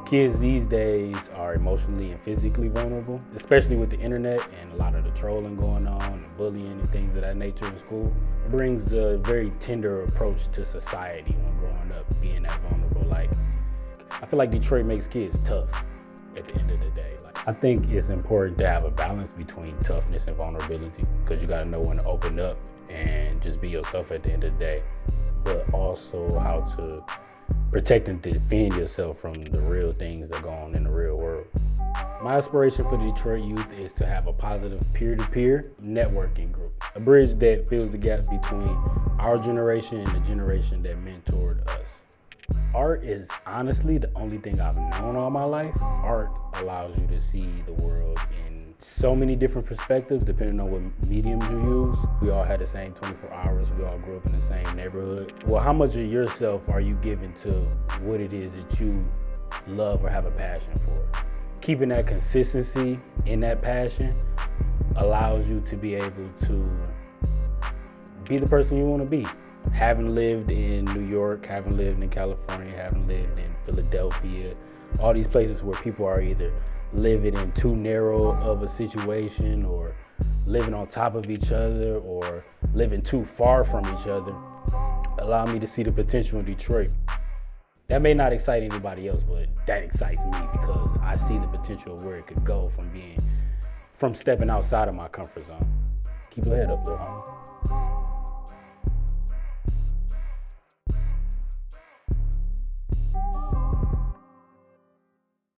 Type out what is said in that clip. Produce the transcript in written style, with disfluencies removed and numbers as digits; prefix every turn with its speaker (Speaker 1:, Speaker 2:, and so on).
Speaker 1: Kids these days are emotionally and physically vulnerable, especially with the internet and a lot of the trolling going on, and bullying and things of that nature in school. It brings a very tender approach to society when growing up, being that vulnerable. Like, I feel like Detroit makes kids tough at the end of the day. I think it's important to have a balance between toughness and vulnerability, because you gotta know when to open up and just be yourself at the end of the day, but also how to protect and defend yourself from the real things that go on in the real world. My aspiration for the Detroit youth is to have a positive peer-to-peer networking group, a bridge that fills the gap between our generation and the generation that mentored us. Art is honestly the only thing I've known all my life. Art allows you to see the world in so many different perspectives depending on what mediums you use. We all had the same 24 hours. We all grew up in the same neighborhood. Well, how much of yourself are you giving to what it is that you love or have a passion for? Keeping that consistency in that passion allows you to be able to be the person you want to be. Having lived in New York, having lived in California, having lived in Philadelphia, all these places where people are either living in too narrow of a situation or living on top of each other or living too far from each other, allow me to see the potential in Detroit. That may not excite anybody else, but that excites me because I see the potential of where it could go from stepping outside of my comfort zone. Keep your head up though, homie.